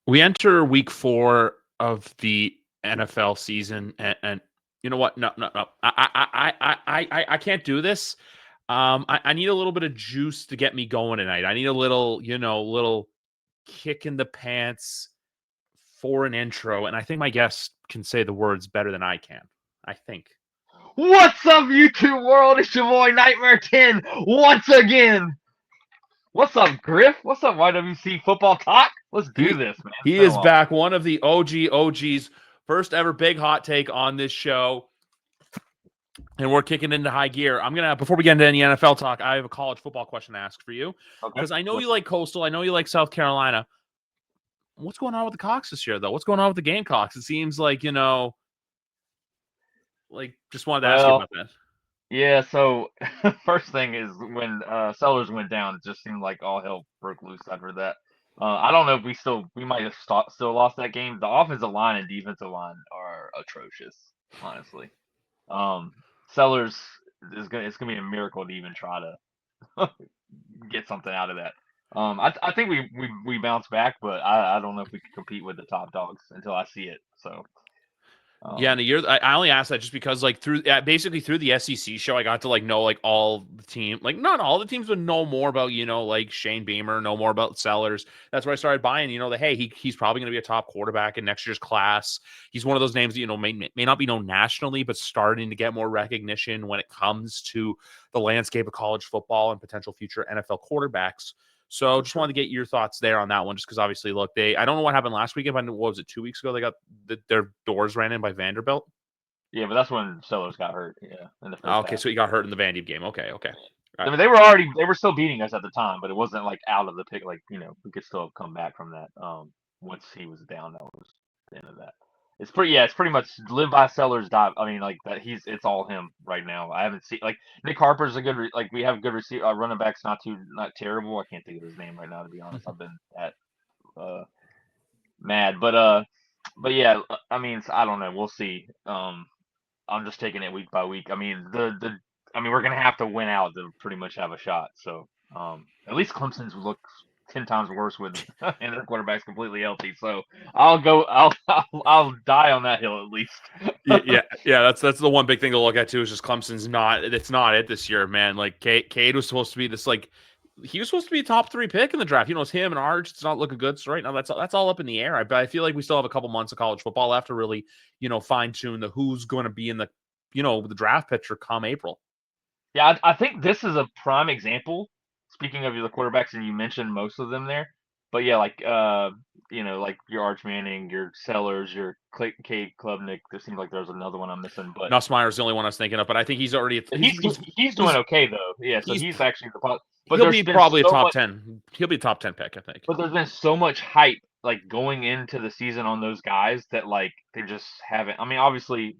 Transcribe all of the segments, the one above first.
We enter week 4 of the NFL season, and you know what? No. I can't do this. I need a little bit of juice to get me going tonight. I need a little kick in the pants for an intro, and I think my guest can say the words better than I can. I think. What's up, YouTube world? It's your boy Nytemare 10 once again. What's up, Griff? What's up, YWC football talk? Let's do He this, man. It's he been a is while. back, one of the OGs, first ever big hot take on this show. And we're kicking into high gear. Before we get into any NFL talk, I have a college football question to ask for you. Okay. Because I know you like Coastal. I know you like South Carolina. What's going on with the Cox this year, though? What's going on with the Gamecocks? It seems like, just wanted to ask you Well, about that. yeah, so first thing is when Sellers went down, it just seemed like all hell broke loose after that. I don't know if we might have still lost that game. The offensive line and defensive line are atrocious, honestly. Um, Sellers it's gonna be a miracle to even try to get something out of that. I think we bounce back, but I don't know if we can compete with the top dogs until I see it. So Yeah, in a year, I only asked that just because, basically through the SEC show, I got to know all the team, not all the teams, but know more about Shane Beamer, know more about Sellers. That's where I started buying. That hey, he's probably going to be a top quarterback in next year's class. He's one of those names that may not be known nationally, but starting to get more recognition when it comes to the landscape of college football and potential future NFL quarterbacks. So just wanted to get your thoughts there on that one, just because obviously, look, I don't know what happened last week. What was it, 2 weeks ago? They got their doors ran in by Vanderbilt. yeah, but that's when Sellers got hurt. Yeah, in the first Okay, half. so he got hurt in the Vandy game. Okay. I Right. mean, they were still beating us at the time, but it wasn't like out of the pick. Like we could still come back from that. Once he was down, that was the end of that. It's pretty much live by Sellers, die. I mean, like that. It's all him right now. I haven't seen like Nick Harper's a good we have good receiver running backs, not terrible. I can't think of his name right now, to be honest. I've been at uh mad, but yeah, I mean, I don't know. We'll see. I'm just taking it week by week. I mean, we're gonna have to win out to pretty much have a shot. So, at least Clemson's looks 10 times worse with and their quarterback's completely healthy. So I'll die on that hill at least. Yeah. That's the one big thing to look at too. Is just Clemson's not. It's not it this year, man. Like Cade was supposed to be this he was supposed to be a top 3 pick in the draft. It's him and Arch. It's not looking good. So right now that's all up in the air. But I feel like we still have a couple months of college football left to really fine tune the who's going to be in the the draft picture come April. Yeah, I think this is a prime example. Speaking of the quarterbacks, and you mentioned most of them there, but yeah, like your Arch Manning, your Sellers, your Cade Klubnik. There seems like there's another one I'm missing, but Nussmeier's the only one I was thinking of, but I think he's already he's doing okay though. Yeah, so he's actually but he'll there's be been probably a so top much 10. He'll be a top 10 pick, I think. but there's been so much hype like going into the season on those guys that like they just haven't. I mean, obviously,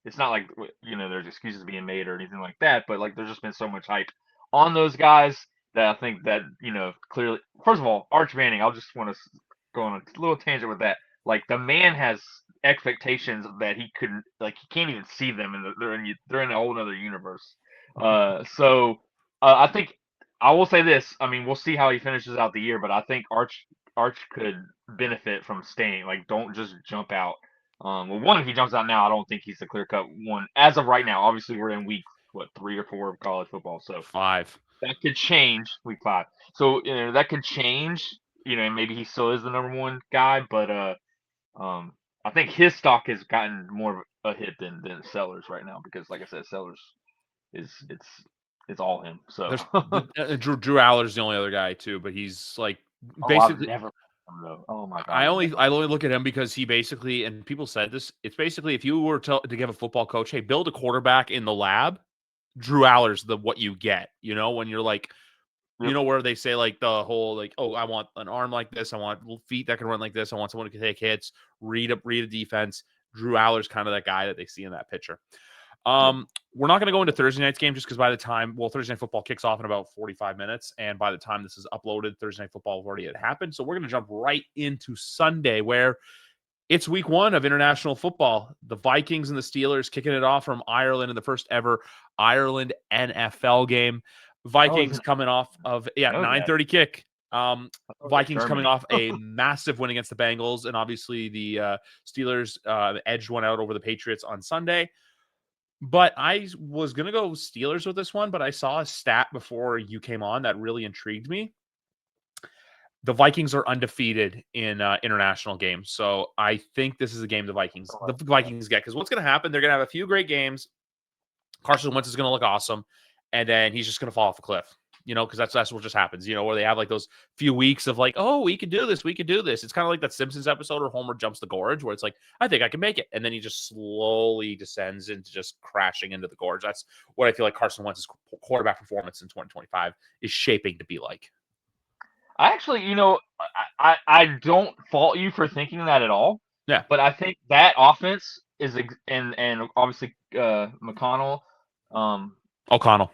it's not like there's excuses being made or anything like that, but like there's just been so much hype on those guys that I think that clearly. First of all, Arch Manning, I'll just want to go on a little tangent with that. Like the man has expectations that he couldn't like he can't even see them and they're in a whole other universe. I think I will say this. I mean, we'll see how he finishes out the year, but I think Arch could benefit from staying. Like, don't just jump out. Well, one, if he jumps out now, I don't think he's the clear cut one as of right now. Obviously, we're in week 3 or 4 of college football, so 5. that could change week 5. So that could change. And maybe he still is the number 1 guy, but I think his stock has gotten more of a hit than Sellers right now because, like I said, Sellers is it's all him. So Drew Aller's the only other guy too, but he's like I've basically. never him though. Oh my god, I only look at him because he basically, and people said this. It's basically if you were to give a football coach, hey, build a quarterback in the lab. Drew Aller's what you get. When you're like, Yep. Where they say like the whole oh, I want an arm like this, I want feet that can run like this, I want someone who can take hits, read a defense. Drew Aller's kind of that guy that they see in that picture. We're not going to go into Thursday night's game just because by the time, Thursday Night Football kicks off in about 45 minutes. And by the time this is uploaded, Thursday Night Football already had happened. So we're going to jump right into Sunday where it's week 1 of international football. The Vikings and the Steelers kicking it off from Ireland in the first ever Ireland NFL game. Vikings coming off of 9:30 kick. Vikings coming Germany. off a massive win against the Bengals, and obviously the Steelers edged one out over the Patriots on Sunday. But I was going to go Steelers with this one, but I saw a stat before you came on that really intrigued me. The Vikings are undefeated in international games. So I think this is a game the Vikings get. Because what's going to happen, they're going to have a few great games. Carson Wentz is going to look awesome. And then he's just going to fall off a cliff. Because that's what just happens, where they have like those few weeks of like, oh, we could do this. We could do this. It's kind of like that Simpsons episode where Homer jumps the gorge, where it's like, I think I can make it. And then he just slowly descends into just crashing into the gorge. That's what I feel like Carson Wentz's quarterback performance in 2025 is shaping to be like. I actually, I don't fault you for thinking that at all. Yeah. But I think that offense is, and obviously McConnell. O'Connell.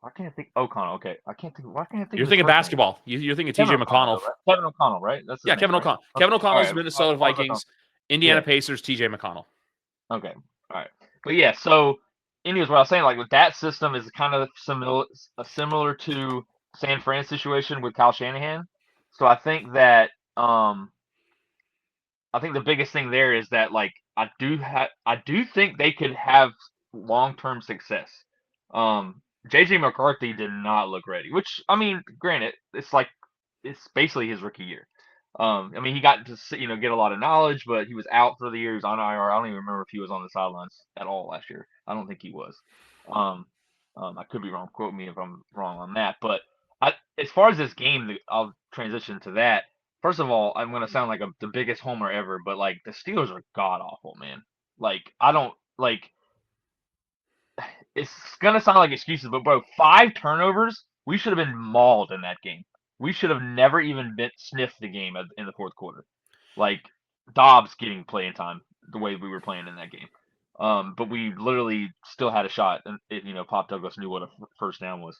I can't think O'Connell. Okay, I can't think. Why can't I think? You're thinking basketball. You're thinking TJ McConnell. Right? Kevin O'Connell, right? That's his name, Kevin O'Connell. Right? Kevin O'Connell's right. Minnesota Vikings, Indiana Pacers, TJ McConnell. Okay, all right, but yeah. So, anyways, what I was saying, like with that system, is kind of similar to San Fran situation with Kyle Shanahan. So I think that I think the biggest thing there is that like I do think they could have long-term success. JJ McCarthy did not look ready, which I mean, granted, it's basically his rookie year. I mean, he got to get a lot of knowledge, but he was out for the year. He was on IR. I don't even remember if he was on the sidelines at all last year. I don't think he was. I could be wrong. Quote me if I'm wrong on that. But as far as this game, I'll transition to that. First of all, I'm gonna sound like the biggest homer ever, but like the Steelers are god awful, man. Like I don't like. It's gonna sound like excuses, but bro, 5 turnovers. We should have been mauled in that game. We should have never even sniffed the game in the fourth quarter. Like Dobbs getting playing time the way we were playing in that game. But we literally still had a shot, and Pop Douglas knew what a first down was.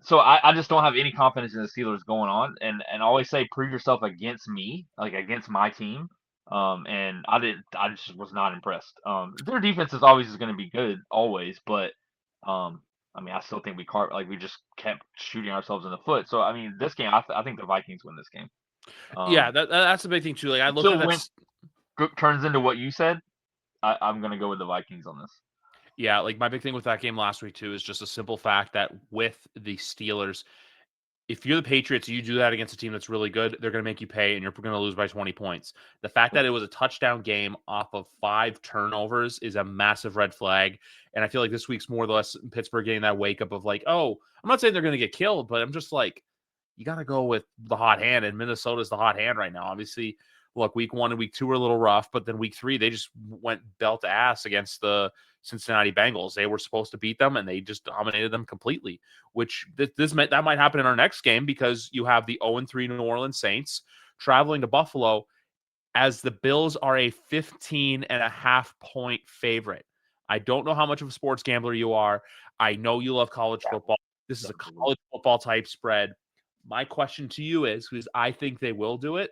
So I just don't have any confidence in the Steelers going on, and I always say prove yourself against me, like against my team. And I just was not impressed. Their defense is always going to be good, always, but I mean, I still think we just kept shooting ourselves in the foot. So I mean, this game, I think the Vikings win this game. Yeah, that's the big thing too. Like I look at that turns into what you said. I'm going to go with the Vikings on this. Yeah, like my big thing with that game last week too is just a simple fact that with the Steelers, if you're the Patriots, you do that against a team that's really good, they're going to make you pay and you're going to lose by 20 points. The fact that it was a touchdown game off of 5 turnovers is a massive red flag. And I feel like this week's more or less Pittsburgh getting that wake up of like, oh, I'm not saying they're going to get killed, but I'm just like, you got to go with the hot hand, and Minnesota's the hot hand right now. Obviously, look, week 1 and week 2 were a little rough, but then week 3, they just went belt to ass against the Cincinnati Bengals. They were supposed to beat them, and they just dominated them completely, which that might happen in our next game because you have the 0-3 New Orleans Saints traveling to Buffalo as the Bills are a 15.5-point favorite. I don't know how much of a sports gambler you are. I know you love college football. This is a college football type spread. My question to you is, because I think they will do it,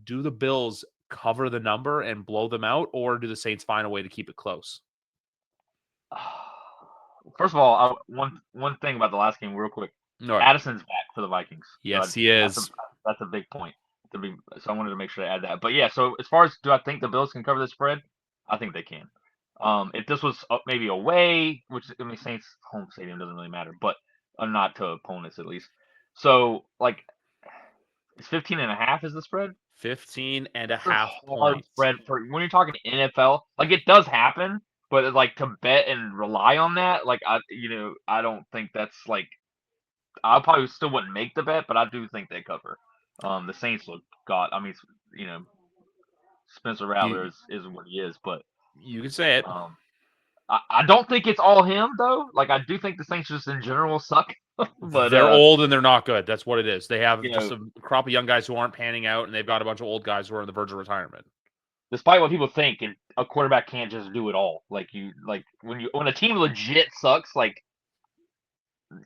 do the Bills cover the number and blow them out, or do the Saints find a way to keep it close? First of all, one thing about the last game, real quick. Right. Addison's back for the Vikings. Yes, he is. That's a big point. So I wanted to make sure to add that. But yeah, so as far as do I think the Bills can cover the spread? I think they can. If this was maybe away, which I mean, Saints home stadium doesn't really matter, but not to opponents at least. So like, it's 15.5 is the spread. 15.5 points. Spread for when you're talking NFL. Like it does happen, but like to bet and rely on that, like I don't think that's like. I probably still wouldn't make the bet, but I do think they cover. The Saints look I mean, Spencer Rattler is what he is, but you can say it. I don't think it's all him though. Like I do think the Saints just in general suck. But they're old and they're not good. That's what it is. They have just a crop of young guys who aren't panning out, and they've got a bunch of old guys who are on the verge of retirement. Despite what people think, and a quarterback can't just do it all. Like when a team legit sucks, like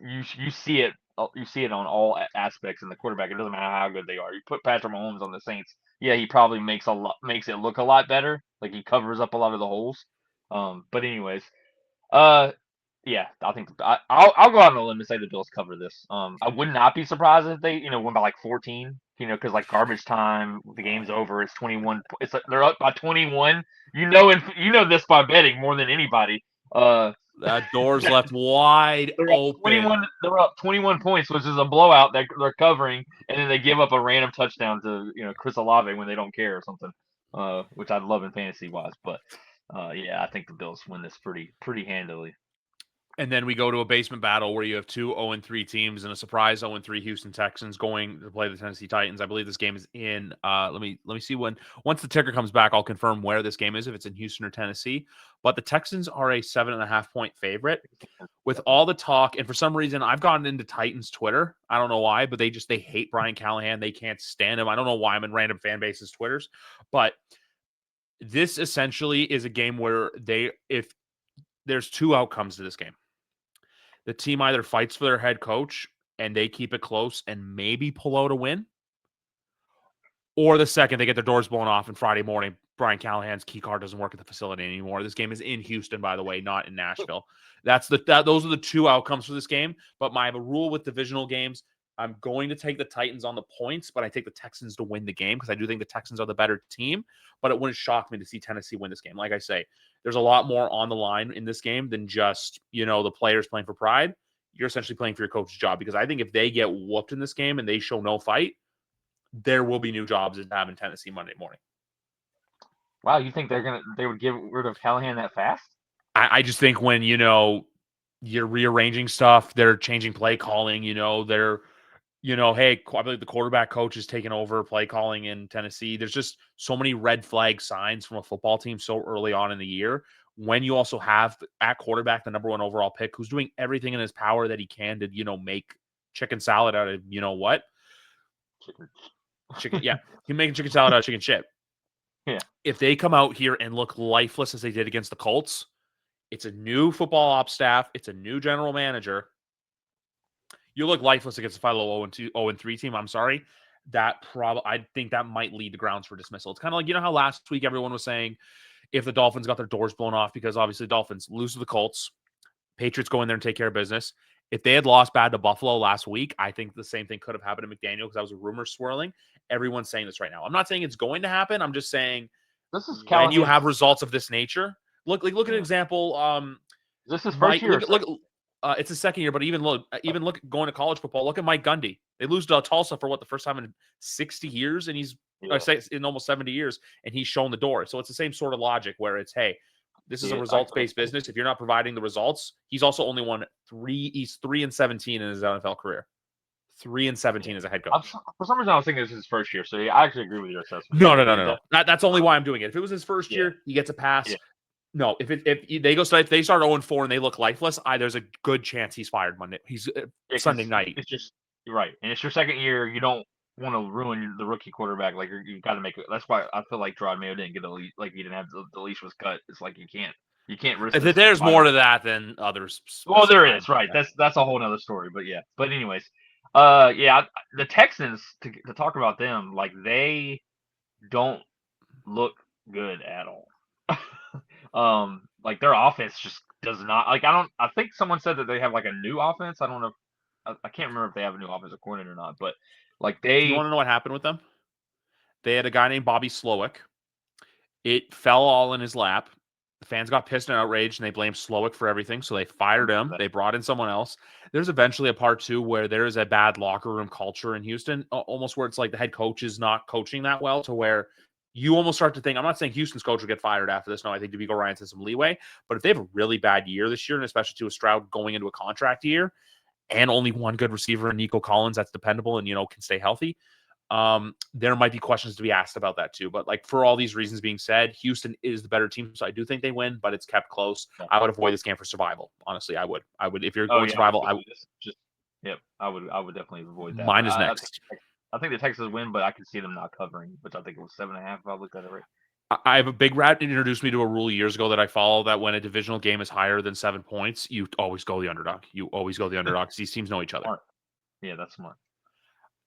you see it. You see it on all aspects in the quarterback. It doesn't matter how good they are. You put Patrick Mahomes on the Saints, yeah, he probably makes it look a lot better. Like he covers up a lot of the holes. But anyways, Yeah, I think I'll go out on a limb and say the Bills cover this. I would not be surprised if they win by like 14. Because like garbage time, the game's over. It's 21. It's like they're up by 21. And you know this by betting more than anybody. That door's left wide They're up open. 21. They're up 21 points, which is a blowout that they're covering, and then they give up a random touchdown to Chris Olave when they don't care or something, which I'd love in fantasy wise. But yeah, I think the Bills win this pretty handily. And then we go to a basement battle where you have two 0-3 teams and a surprise 0-3 Houston Texans going to play the Tennessee Titans. I believe this game is in. Let me see when. Once the ticker comes back, I'll confirm where this game is, if it's in Houston or Tennessee. But the Texans are a 7.5-point favorite. With all the talk, and for some reason, I've gotten into Titans Twitter. I don't know why, but they hate Brian Callahan. They can't stand him. I don't know why I'm in random fan bases Twitters, but this essentially is a game where if there's two outcomes to this game. The team either fights for their head coach and they keep it close and maybe pull out a win, or the second they get their doors blown off and Friday morning, Brian Callahan's key card doesn't work at the facility anymore. This game is in Houston, by the way, not in Nashville. Those are the two outcomes for this game. But I have a rule with divisional games. I'm going to take the Titans on the points, but I take the Texans to win the game because I do think the Texans are the better team. But it wouldn't shock me to see Tennessee win this game. Like I say, there's a lot more on the line in this game than just, the players playing for pride. You're essentially playing for your coach's job, because I think if they get whooped in this game and they show no fight, there will be new jobs to have in Tennessee Monday morning. Wow, you think they would get rid of Callahan that fast? I just think when, you're rearranging stuff, they're changing play calling, they're, hey, I believe the quarterback coach is taking over play calling in Tennessee. There's just so many red flag signs from a football team so early on in the year. When you also have at quarterback the number 1 overall pick, who's doing everything in his power that he can to, make chicken salad out of, what? Chicken. Yeah. He's making chicken salad out of chicken shit. Yeah. If they come out here and look lifeless as they did against the Colts, it's a new football ops staff. It's a new general manager. You look lifeless against a 0-3 team. I'm sorry. I think that might lead to grounds for dismissal. It's kind of like, how last week everyone was saying if the Dolphins got their doors blown off, because obviously the Dolphins lose to the Colts, Patriots go in there and take care of business. If they had lost bad to Buffalo last week, I think the same thing could have happened to McDaniel, because that was a rumor swirling. Everyone's saying this right now. I'm not saying it's going to happen. I'm just saying this is when you have results of this nature. Look at an example. Is this his first year? It's his second year, but even look going to college football. Look at Mike Gundy. They lose to Tulsa for the first time in 60 years, and I say in almost 70 years, and he's shown the door. So it's the same sort of logic where it's, hey, this is a results-based business. If you're not providing the results, he's also only won 3. He's 3-17 in his NFL career. 3-17 as a head coach. For some reason, I was thinking this is his first year. So yeah, I actually agree with your assessment. No. That's only why I'm doing it. If it was his first year, he gets a pass. Yeah. No, if they start 0-4 and they look lifeless, there's a good chance he's fired Monday. He's Sunday night. It's just you're right, and it's your second year. You don't want to ruin the rookie quarterback. Like you got to make it. That's why I feel like Gerard Mayo didn't get a leash. Like he didn't have the leash was cut. It's like you can't risk. If there's more to that than others. Well, there is, right? That's a whole nother story. But yeah. But anyways, the Texans, to talk about them, like they don't look good at all. Like their offense just does not, like, I think someone said that they have like a new offense. I don't know. I can't remember if they have a new offensive coordinator or not, but like you want to know what happened with them? They had a guy named Bobby Slowick. It fell all in his lap. The fans got pissed and outraged, and they blamed Slowick for everything. So they fired him. They brought in someone else. There's eventually a part 2 where there is a bad locker room culture in Houston, almost where it's like the head coach is not coaching that well, to where you almost start to think, I'm not saying Houston's coach will get fired after this. No, I think DeVito Ryan's has some leeway. But if they have a really bad year this year, and especially to a Stroud going into a contract year, and only one good receiver, Nico Collins, that's dependable and, can stay healthy, there might be questions to be asked about that too. But like, for all these reasons being said, Houston is the better team. So I do think they win, but it's kept close. I would avoid this game for survival. Honestly, I would, if you're going survival, I would definitely avoid that. Mine is next. I think the Texans win, but I can see them not covering, which I think it was 7.5 if I looked at it right. I have a big rat introduced me to a rule years ago that I follow, that when a divisional game is higher than 7 points, you always go the underdog. You always go the underdog because these teams know each other. Smart. Yeah, that's smart.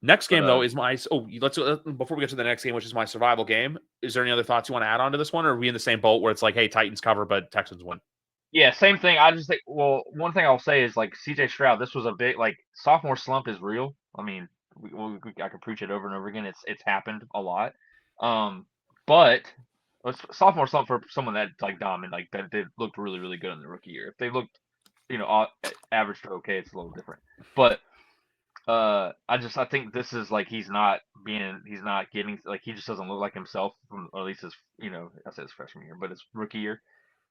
Next game, though, is my... let's before we get to the next game, which is my survival game, is there any other thoughts you want to add on to this one, or are we in the same boat where it's like, hey, Titans cover, but Texans win? Yeah, same thing. I just think, well, one thing I'll say is like CJ Stroud. This was a big like sophomore slump is real. I mean, I can preach it over and over again. It's happened a lot. Um, but sophomore slump for someone that like dominant, like that did looked really really good in the rookie year. If they looked, average to okay, it's a little different. But I think this is like he's not getting like he just doesn't look like himself from or at least his I said his freshman year, but his rookie year.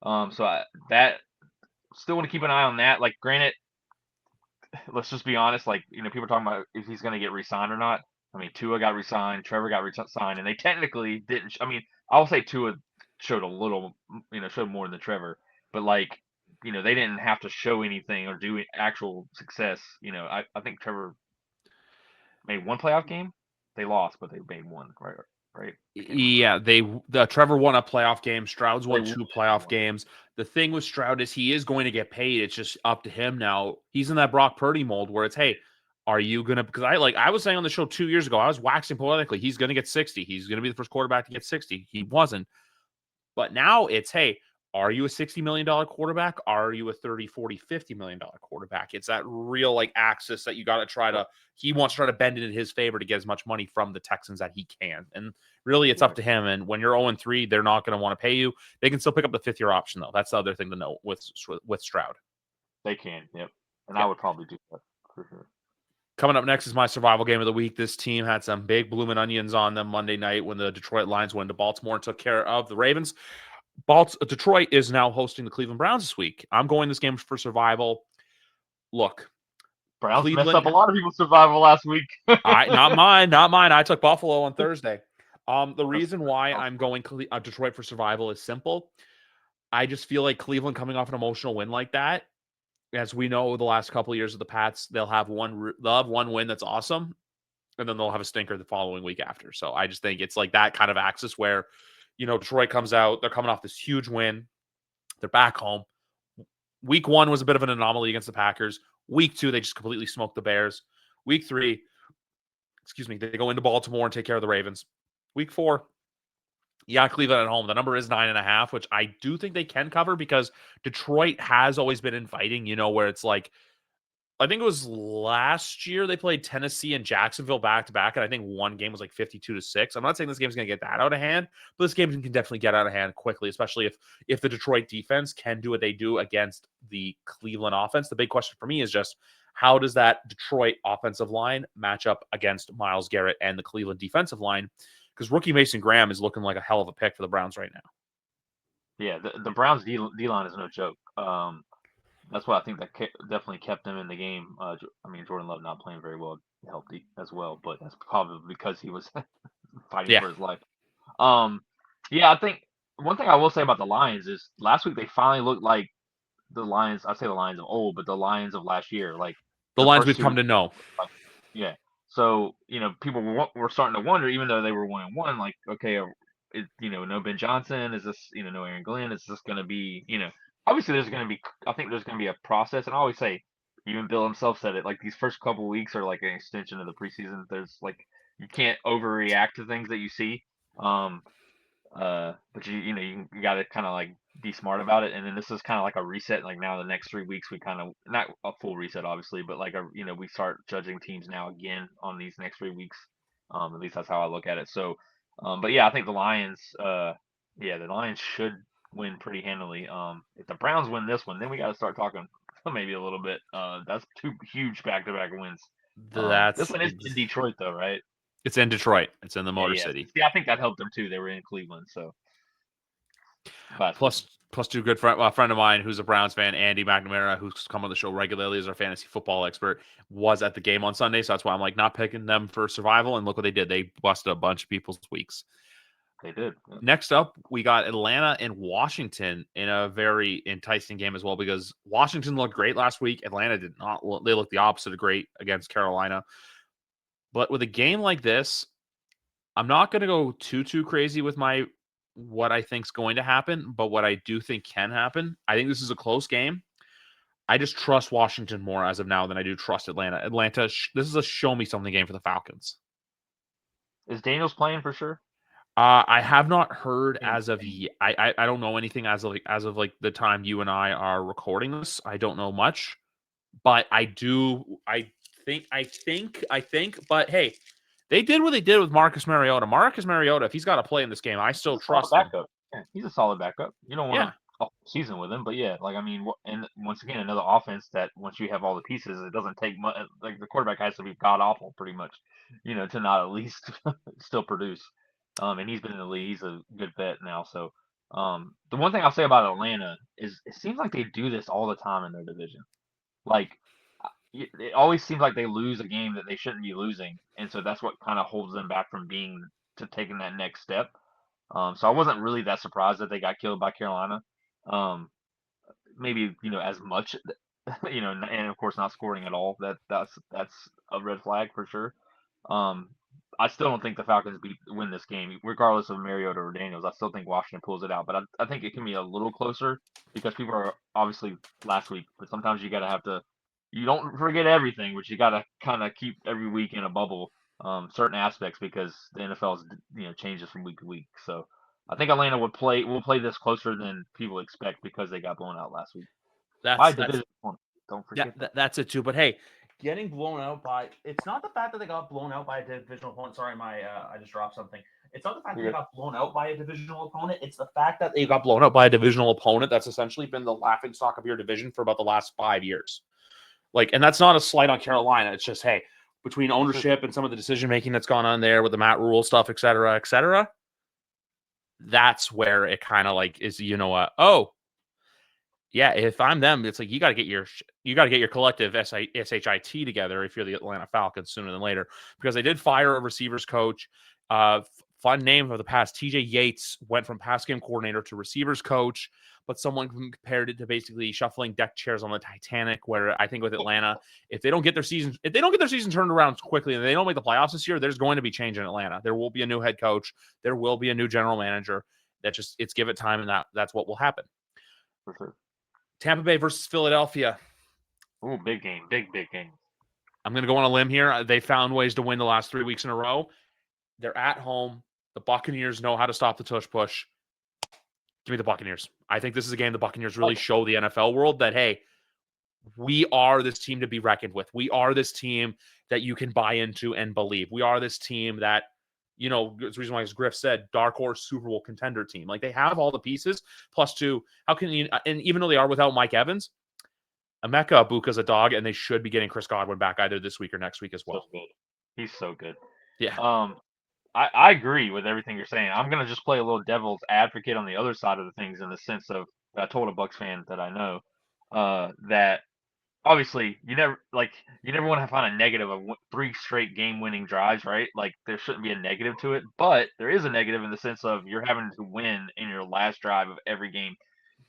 So that still want to keep an eye on that. Like, granted, let's just be honest. Like, people are talking about if he's going to get re-signed or not. I mean, Tua got re-signed, Trevor got re-signed, and they technically didn't. I mean, I'll say Tua showed a little, showed more than Trevor, but like, they didn't have to show anything or do actual success. I think Trevor made one playoff game. They lost, but they made one, right? Right? I can't remember. Yeah, the Trevor won a playoff game. Stroud's They won won. 2 playoff games. The thing with Stroud is he is going to get paid. It's just up to him now. He's in that Brock Purdy mold where it's, hey, are you gonna? Because I was saying on the show 2 years ago, I was waxing poetically. He's gonna get 60. He's gonna be the first quarterback to get 60. He wasn't. But now it's, hey, are you a $60 million quarterback? Are you a 30, 40, $50 million quarterback? It's that real like axis that you got to try to, he wants to try to bend it in his favor to get as much money from the Texans that he can. And really it's up to him. And when you're 0-3, they're not going to want to pay you. They can still pick up the 5th year option though. That's the other thing to note with Stroud. They can, yep. And Yeah. I would probably do that for sure. Coming up next is my survival game of the week. This team had some big blooming onions on them Monday night when the Detroit Lions went to Baltimore and took care of the Ravens. Detroit is now hosting the Cleveland Browns this week. I'm going this game for survival. Look, Browns messed Cleveland. up a lot of people's survival last week. Not mine. I took Buffalo on Thursday. The reason why I'm going Detroit for survival is simple. I just feel like Cleveland coming off an emotional win like that, as we know, the last couple of years of the Pats, they'll have one win that's awesome, and then they'll have a stinker the following week after. So I just think it's like that kind of axis where, Detroit comes out, they're coming off this huge win, they're back home. Week 1 was a bit of an anomaly against the Packers. Week 2, they just completely smoked the Bears. Week 3, they go into Baltimore and take care of the Ravens. Week 4, Cleveland at home. The number is 9.5, which I do think they can cover because Detroit has always been inviting, where it's like, I think it was last year they played Tennessee and Jacksonville back to back, and I think one game was like 52-6. I'm not saying this game's going to get that out of hand, but this game can definitely get out of hand quickly, especially if the Detroit defense can do what they do against the Cleveland offense. The big question for me is just how does that Detroit offensive line match up against Myles Garrett and the Cleveland defensive line? Because rookie Mason Graham is looking like a hell of a pick for the Browns right now. Yeah, the Browns D-line is no joke. That's what I think that definitely kept them in the game. I mean, Jordan Love not playing very well, healthy as well, but that's probably because he was fighting for his life. Yeah, I think one thing I will say about the Lions is last week they finally looked like the Lions. I say the Lions of old, but the Lions of last year, like The the lines first we've 2 come weeks. to know. Like, yeah. So people were starting to wonder, even though they were 1-1, like, okay, no Ben Johnson, is this, no Aaron Glenn, is this going to be, obviously there's going to be, I think there's going to be a process, and I always say, even Bill himself said it, like these first couple weeks are like an extension of the preseason. There's like you can't overreact to things that you see. But you got to kind of like be smart about it. And then this is kind of like a reset. Like now the next 3 weeks, we kind of not a full reset, obviously, but like we start judging teams now again on these next 3 weeks. At least that's how I look at it. So, but yeah, I think the Lions, the Lions should win pretty handily. If the Browns win this one, then we got to start talking maybe a little bit. That's 2 huge back-to-back wins. This one is in Detroit though, right? It's in Detroit. It's in the Motor Yeah. City. See, I think that helped them too. They were in Cleveland, so. Plus 2 good friend of mine who's a Browns fan, Andy McNamara, who's come on the show regularly as our fantasy football expert, was at the game on Sunday. So that's why I'm like not picking them for survival. And look what they did. They busted a bunch of people's weeks. They did. Yeah. Next up, we got Atlanta and Washington in a very enticing game as well because Washington looked great last week. Atlanta did not. They looked the opposite of great against Carolina. But with a game like this, I'm not going to go too crazy with what I think is going to happen, but what I do think can happen. I think this is a close game. I just trust Washington more as of now than I do trust Atlanta. This is a show me something game for the Falcons. Is Daniels playing for sure? I have not heard as of yet. I don't know anything as of like the time you and I are recording this. I don't know much, but I do. I think. But hey, they did what they did with Marcus Mariota. Marcus Mariota, if he's got to play in this game, I still trust him. Backup. Yeah, he's a solid backup. You don't want Yeah, to season with him, but yeah, like I mean, and once again, another offense that once you have all the pieces, it doesn't take much. Like the quarterback has to be god awful, pretty much, to not at least still produce. And he's been in the league. He's a good vet now. So, the one thing I'll say about Atlanta is it seems like they do this all the time in their division. Like, it always seems like they lose a game that they shouldn't be losing, and so that's what kind of holds them back from being to taking that next step. So I wasn't really that surprised that they got killed by Carolina. Um, Maybe as much, and of course not scoring at all. That's a red flag for sure. Um, I still don't think the Falcons win this game, regardless of Mariota or Daniels. I still think Washington pulls it out, but I think it can be a little closer because people are obviously last week, but sometimes you gotta have to. You don't forget everything, but you gotta kind of keep every week in a bubble, certain aspects because the NFL is changes from week to week. So I think Atlanta will play this closer than people expect because they got blown out last week by that's division opponent. Don't yeah, forget that. that's it too. But hey, getting blown out by it's not the fact that they got blown out by a divisional opponent. Sorry, I just dropped something. It's not the fact that they You're got blown out by a divisional opponent. It's the fact that they got blown out by a divisional opponent that's essentially been the laughing stock of your division for about the last 5 years. Like, and that's not a slight on Carolina. It's just, hey, between ownership and some of the decision making that's gone on there with the Matt Rule stuff, et cetera, that's where it kind of like is, oh, yeah, if I'm them, it's like you got to get your collective SHIT together if you're the Atlanta Falcons sooner than later, because they did fire a receivers coach. Fun name of the past, TJ Yates went from pass game coordinator to receivers coach, but someone compared it to basically shuffling deck chairs on the Titanic, where I think with Atlanta, if they don't get their season turned around quickly and they don't make the playoffs this year, there's going to be change in Atlanta. There will be a new head coach. There will be a new general manager. It's give it time, and that's what will happen. for sure. Tampa Bay versus Philadelphia. Ooh, big game. Big game. I'm going to go on a limb here. They found ways to win the last 3 weeks in a row. They're at home. The Buccaneers know how to stop the tush push. Give me the Buccaneers. I think this is a game the Buccaneers really show the NFL world that, hey, we are this team to be reckoned with. We are this team that you can buy into and believe. We are this team that, it's the reason why, as Griff said, dark horse Super Bowl contender team. Like, they have all the pieces. Plus, two, how can you, and even though they are without Mike Evans, Emeka Ibuka's a dog, and they should be getting Chris Godwin back either this week or next week as well. So good. He's so good. Yeah. I agree with everything you're saying. I'm gonna just play a little devil's advocate on the other side of the things in the sense of I told a Bucks fan that I know that obviously you never want to find a negative of 3 straight game-winning drives, right? Like there shouldn't be a negative to it, but there is a negative in the sense of you're having to win in your last drive of every game.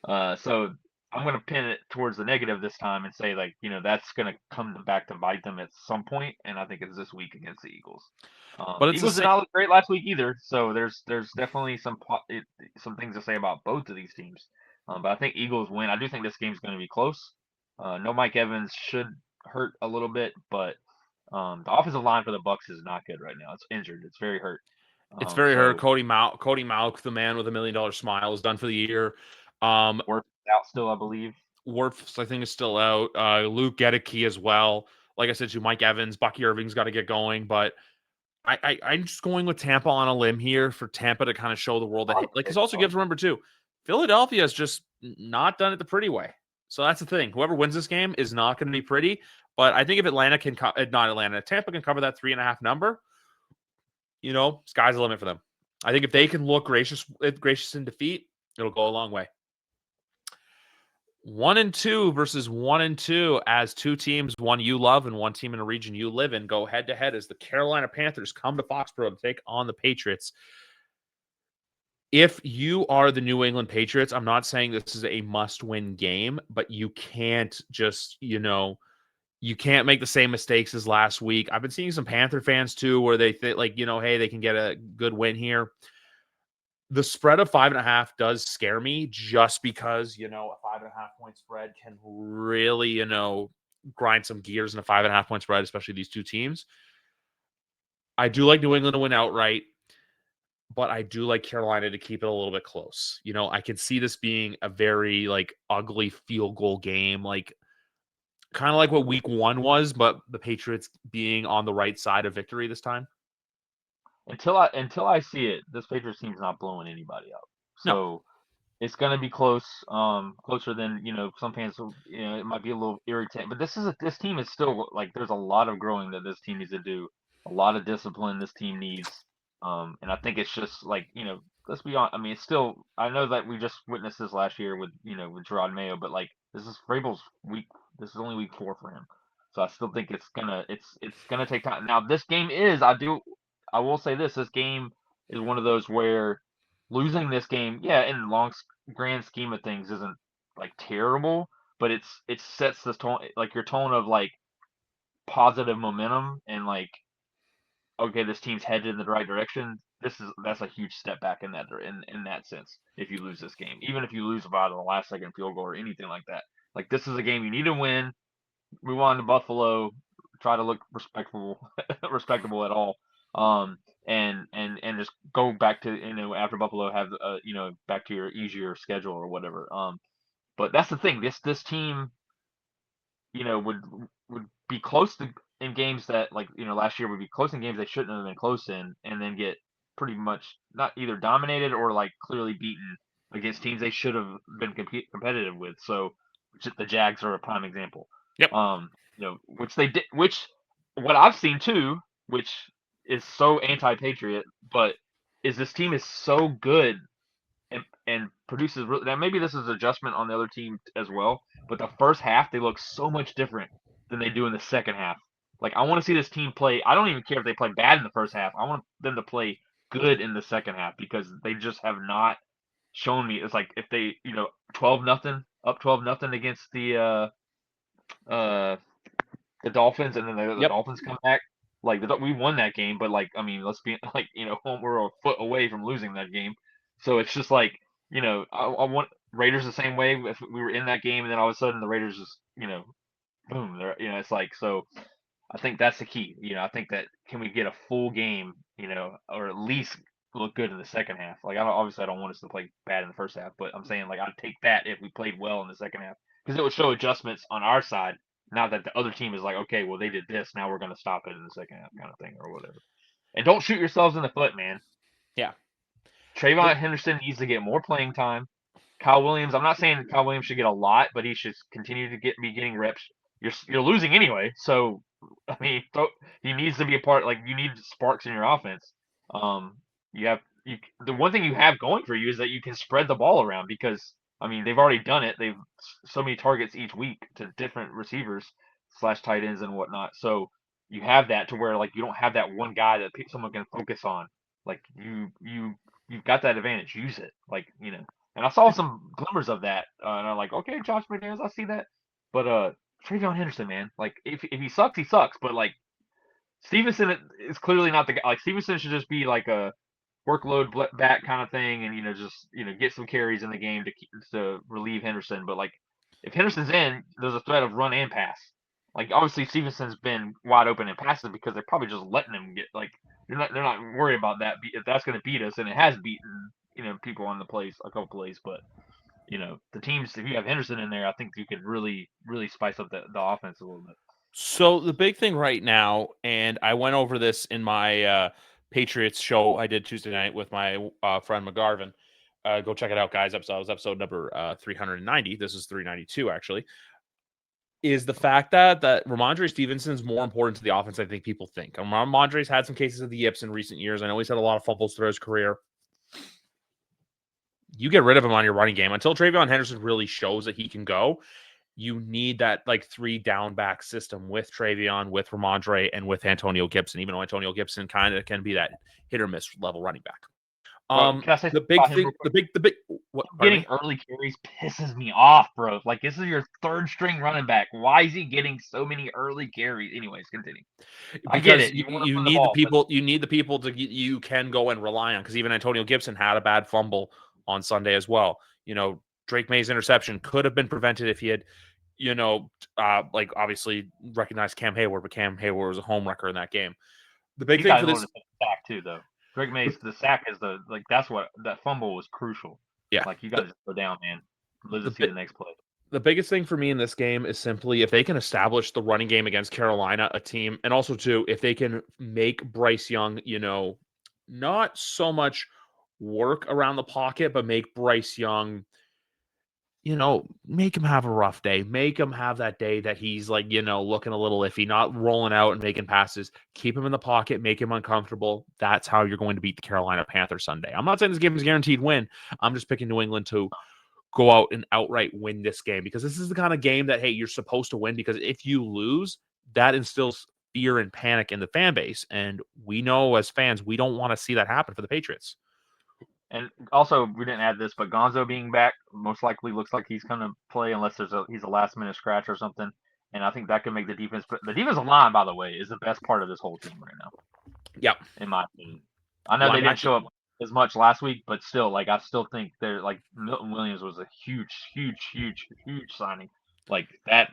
So I'm going to pin it towards the negative this time and say that's going to come back to bite them at some point, and I think it's this week against the Eagles. But it's Eagles did not look great last week either, so there's definitely some things to say about both of these teams. But I think Eagles win. I do think this game's going to be close. No Mike Evans should hurt a little bit, but the offensive line for the Bucks is not good right now. It's injured. It's very hurt. It's very hurt. Cody Mauch, the man with $1 million smile, is done for the year. Worth out still, I believe. Wirfs, I think, is still out. Luke Gedeke as well. Like I said, to Mike Evans, Bucky Irving's got to get going, but I'm just going with Tampa on a limb here for Tampa to kind of show the world that, because also you have to remember too, Philadelphia is just not done it the pretty way. So that's the thing. Whoever wins this game is not going to be pretty. But I think if Tampa can cover that 3.5 number, sky's the limit for them. I think if they can look gracious in defeat, it'll go a long way. 1-2 versus 1-2 as two teams, one you love and one team in a region you live in, go head to head as the Carolina Panthers come to Foxborough to take on the Patriots. If you are the New England Patriots, I'm not saying this is a must-win game, but you can't just, you can't make the same mistakes as last week. I've been seeing some Panther fans too, where they think hey, they can get a good win here. The spread of 5.5 does scare me just because, a 5.5 point spread can really, grind some gears in a 5.5 point spread, especially these two teams. I do like New England to win outright. but I do like Carolina to keep it a little bit close. You know, I could see this being a very like ugly field goal game, like kind of like what week 1 was, but the Patriots being on the right side of victory this time. Until I see it, this Patriots team's not blowing anybody up. No. So it's gonna be close, closer than some fans. It might be a little irritant, but this team is still like there's a lot of growing that this team needs to do, a lot of discipline this team needs, and I think it's just like let's be honest. I mean, it's still. I know that we just witnessed this last year with Gerard Mayo, but like this is Vrabel's week. This is only week 4 for him, so I still think it's gonna take time. Now this game is I will say this game is one of those where losing this game, yeah, in the grand scheme of things, isn't like terrible, but it sets this tone, like your tone of like positive momentum and like okay, this team's headed in the right direction. That's a huge step back in that sense. If you lose this game, even if you lose by the last second field goal or anything like that, like this is a game you need to win. Move on to Buffalo, try to look respectable at all. And just go back to after Buffalo have back to your easier schedule or whatever. But that's the thing. This team would be close to in games that like last year would be close in games they shouldn't have been close in, and then get pretty much not either dominated or like clearly beaten against teams they should have been competitive with. So the Jags are a prime example. Yep. Which they did, which what I've seen too, which is so anti-patriot, but is this team is so good and produces. Now maybe this is adjustment on the other team as well, but the first half they look so much different than they do in the second half. Like I want to see this team play. I don't even care if they play bad in the first half. I want them to play good in the second half because they just have not shown me. It's like if they 12-0 up 12-0 against the Dolphins, and then the Yep. Dolphins come back. Like we won that game, but like I mean, let's be like we're a foot away from losing that game. So it's just like I want Raiders the same way. If we were in that game, and then all of a sudden the Raiders just boom, they're it's like so. I think that's the key. I think that can we get a full game, or at least look good in the second half. Like obviously I don't want us to play bad in the first half, but I'm saying like I'd take that if we played well in the second half because it would show adjustments on our side. Now that the other team is like, okay, well they did this, now we're going to stop it in the second half, kind of thing, or whatever. And don't shoot yourselves in the foot, man. Yeah. Trayvon Henderson needs to get more playing time. Kyle Williams, I'm not saying Kyle Williams should get a lot, but he should continue to be getting reps. You're losing anyway, so I mean, he needs to be a part. Like you need sparks in your offense. You have the one thing you have going for you is that you can spread the ball around because I mean they've already done it. They've so many targets each week to different receivers / tight ends and whatnot. So you have that to where like you don't have that one guy that someone can focus on. Like you've got that advantage. Use it. Like and I saw some glimmers of that, and I'm like, okay, Josh McDaniels, I see that. But Trayvon Henderson, man, like if he sucks, he sucks. But like Stevenson is clearly not the guy. Like Stevenson should just be like a workload back kind of thing, and just get some carries in the game to relieve Henderson. But like if Henderson's in, there's a threat of run and pass. Like obviously Stevenson's been wide open in passes because they're probably just letting him get like they're not worried about that if that's going to beat us, and it has beaten people on the plays a couple plays, but the teams if you have Henderson in there, I think you could really spice up the offense a little bit. So the big thing right now, and I went over this in my Patriots show I did Tuesday night with my friend McGarvin. Go check it out, guys. Episode number 390. This is 392 actually. Is the fact that Ramondre Stevenson is more important to the offense than I think people think. Ramondre's had some cases of the yips in recent years. I know he's had a lot of fumbles throughout his career. You get rid of him on your running game until Trayvon Henderson really shows that he can go. You need that like 3 down back system with Trayvon, with Ramondre, and with Antonio Gibson. Even though Antonio Gibson kind of can be that hit or miss level running back. Can I say the big thing, the big, what, getting early carries pisses me off, bro. Like this is your third string running back. Why is he getting so many early carries? Anyways, continue. Because I get it. You need the people. You need the people you can go and rely on. Because even Antonio Gibson had a bad fumble on Sunday as well. Drake May's interception could have been prevented if he had, like obviously recognized Cam Hayward, but Cam Hayward was a home wrecker in that game. The big thing for this back too, though. Drake Mays, the sack is that's what that fumble was crucial. Yeah. Like, you got to just go down, man. Live to see the next play. The biggest thing for me in this game is simply if they can establish the running game against Carolina, a team, and also too, if they can make Bryce Young, not so much work around the pocket, but make Bryce Young, make him have a rough day. Make him have that day that he's like, looking a little iffy, not rolling out and making passes. Keep him in the pocket, make him uncomfortable. That's how you're going to beat the Carolina Panthers Sunday. I'm not saying this game is a guaranteed win. I'm just picking New England to go out and outright win this game because this is the kind of game that, hey, you're supposed to win, because if you lose, that instills fear and panic in the fan base. And we know as fans, we don't want to see that happen for the Patriots. And also, we didn't add this, but Gonzo being back most likely looks like he's going to play unless he's a last-minute scratch or something. And I think that could make the defense. The defensive line, by the way, is the best part of this whole team right now. Yep. In my opinion. I know they didn't show up as much last week, but still, I still think they're Milton Williams was a huge signing. Like that,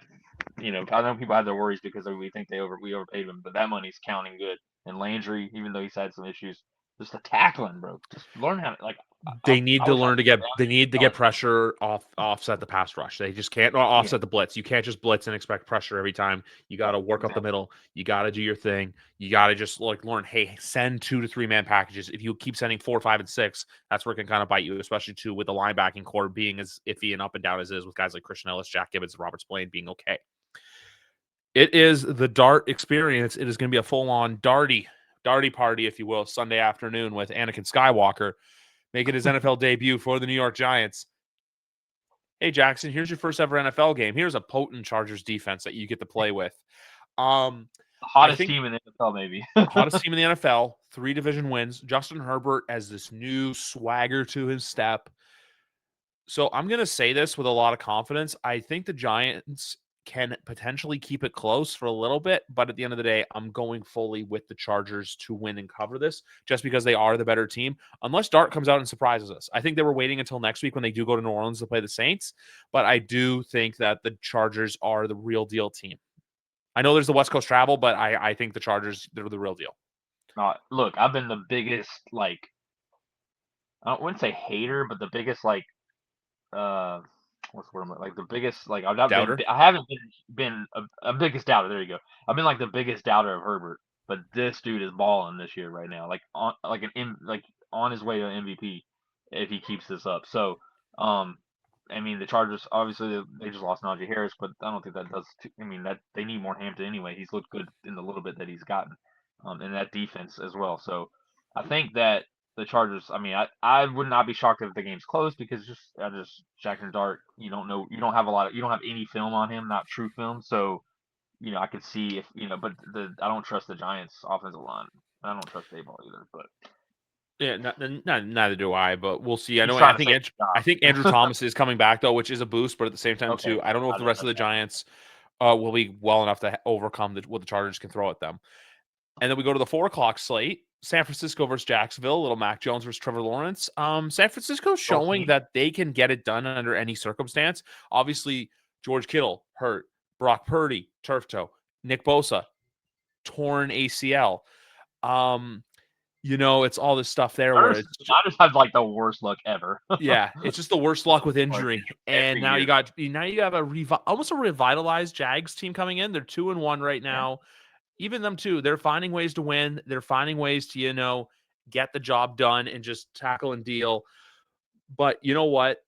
I know people have their worries because we think we overpaid him, but that money's counting good. And Landry, even though he's had some issues, just the tackling, bro. Just learn how to They need to get pressure offset the pass rush. They just can't offset the blitz. You can't just blitz and expect pressure every time. You got to work up the middle. You got to do your thing. You got to just learn. Hey, send 2 to 3 man packages. If you keep sending 4, 5, and 6, that's where it can kind of bite you, especially too with the linebacking core being as iffy and up and down as it is with guys like Christian Ellis, Jack Gibbons, and Robert Spillane being okay. It is the Dart experience. It is going to be a full-on darty party, if you will, Sunday afternoon with Anakin Skywalker making his NFL debut for the New York Giants. Hey, Jackson, here's your first ever NFL game. Here's a potent Chargers defense that you get to play with. Hottest team in the NFL, maybe. Hottest team in the NFL, 3 division wins. Justin Herbert has this new swagger to his step. So I'm going to say this with a lot of confidence. I think the Giants can potentially keep it close for a little bit, but at the end of the day, I'm going fully with the Chargers to win and cover this just because they are the better team, unless Dart comes out and surprises us. I think they were waiting until next week when they do go to New Orleans to play the Saints, but I do think that the Chargers are the real deal team. I know there's the West Coast travel, but I think the Chargers, they're the real deal. Look, I've been the biggest, I wouldn't say hater, but the biggest, what's the word? The biggest, I haven't been a biggest doubter. There you go. I've been the biggest doubter of Herbert, but this dude is balling this year right now. On his way to MVP if he keeps this up. So, I mean, the Chargers obviously they just lost Najee Harris, but I don't think that does. That they need more Hampton anyway. He's looked good in the little bit that he's gotten, in that defense as well. So, I think that the Chargers. I would not be shocked if the game's close because Jackson Dart. You don't have any film on him, not true film. So, I could see if but I don't trust the Giants' offensive line. I don't trust Dayball either, but. Yeah, neither do I, but we'll see. I think Andrew Thomas is coming back though, which is a boost, but at the same time too, I don't know if the rest of the Giants will be well enough to overcome what the Chargers can throw at them. And then we go to the 4:00 slate: San Francisco versus Jacksonville. Little Mac Jones versus Trevor Lawrence. San Francisco showing that they can get it done under any circumstance. Obviously, George Kittle hurt, Brock Purdy turf toe, Nick Bosa torn ACL. It's all this stuff there where it's I just have the worst luck ever. Yeah, it's just the worst luck with injury. And now you have almost a revitalized Jags team coming in. They're 2-1 right now. Yeah. Even them too, they're finding ways to win. They're finding ways to, get the job done and just tackle and deal. But you know what?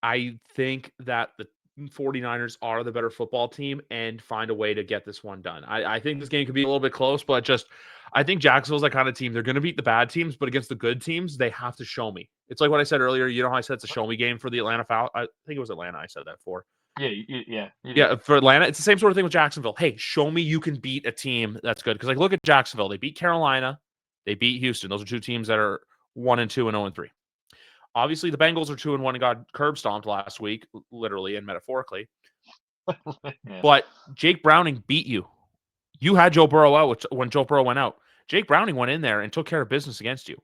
I think that the 49ers are the better football team and find a way to get this one done. I think this game could be a little bit close, but I think Jacksonville's that kind of team. They're going to beat the bad teams, but against the good teams, they have to show me. It's like what I said earlier. You know how I said it's a show me game for the Atlanta Falcons? I think it was Atlanta I said that for. Yeah. For Atlanta, it's the same sort of thing with Jacksonville. Hey, show me you can beat a team that's good. Because look at Jacksonville. They beat Carolina. They beat Houston. Those are 2 teams that are 1-2 and 0-3. Obviously, the Bengals are 2-1 and got curb stomped last week, literally and metaphorically. Yeah. But Jake Browning beat you. You had Joe Burrow out when Joe Burrow went out. Jake Browning went in there and took care of business against you.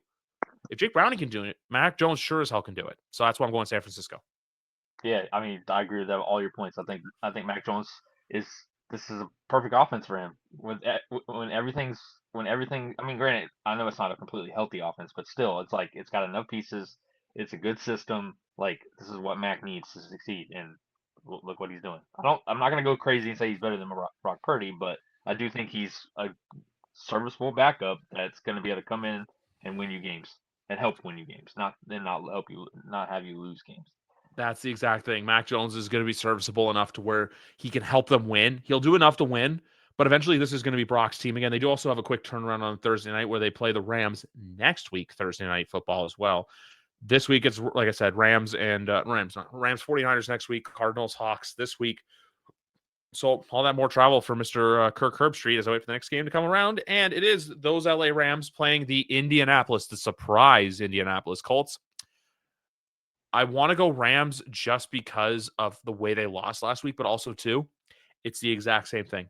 If Jake Browning can do it, Mac Jones sure as hell can do it. So that's why I'm going San Francisco. Yeah, I agree with that, all your points. I think Mac Jones is this is a perfect offense for him. When everything. I mean, granted, I know it's not a completely healthy offense, but still, it's like it's got enough pieces. It's a good system. Like this is what Mac needs to succeed, and look what he's doing. I'm not gonna go crazy and say he's better than Brock Purdy, but I do think he's a serviceable backup that's gonna be able to come in and win you games and help win you games, not help you, not have you lose games. That's the exact thing. Mac Jones is going to be serviceable enough to where he can help them win. He'll do enough to win, but eventually this is going to be Brock's team again. They do also have a quick turnaround on Thursday night where they play the Rams next week, Thursday night football as well. This week, it's like I said, Rams 49ers next week, Cardinals, Hawks this week. So all that more travel for Mr. Kirk Herbstreit as I wait for the next game to come around. And it is those LA Rams playing the surprise Indianapolis Colts. I want to go Rams just because of the way they lost last week, but also, too, it's the exact same thing.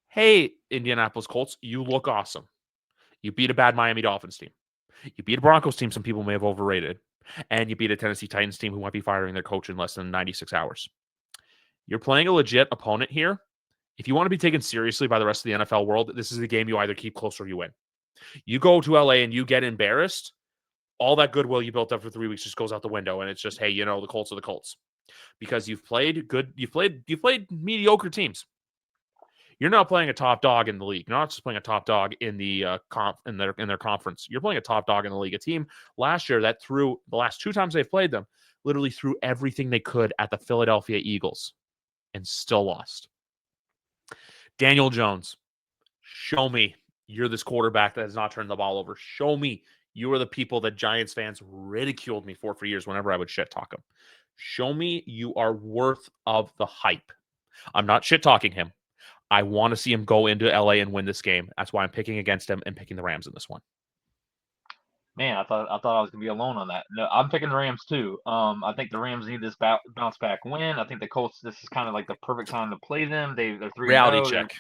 Hey, Indianapolis Colts, you look awesome. You beat a bad Miami Dolphins team. You beat a Broncos team some people may have overrated. And you beat a Tennessee Titans team who might be firing their coach in less than 96 hours. You're playing a legit opponent here. If you want to be taken seriously by the rest of the NFL world, this is the game you either keep close or you win. You go to LA and you get embarrassed, all that goodwill you built up for 3 weeks just goes out the window, and it's just, hey, the Colts are the Colts. Because you've played mediocre teams. You're not playing a top dog in the league. You're not just playing a top dog in the in their conference. You're playing a top dog in the league. A team last year that threw the last 2 times they've played them, literally threw everything they could at the Philadelphia Eagles and still lost. Daniel Jones, show me you're this quarterback that has not turned the ball over. Show me you are the people that Giants fans ridiculed me for years whenever I would shit talk him. Show me you are worth of the hype. I'm not shit talking him. I want to see him go into LA and win this game. That's why I'm picking against him and picking the Rams in this one. Man, I thought I was gonna be alone on that. No, I'm picking the Rams too. I think the Rams need this bounce back win. I think the Colts. This is kind of like the perfect time to play them. They're 3-0. Reality check.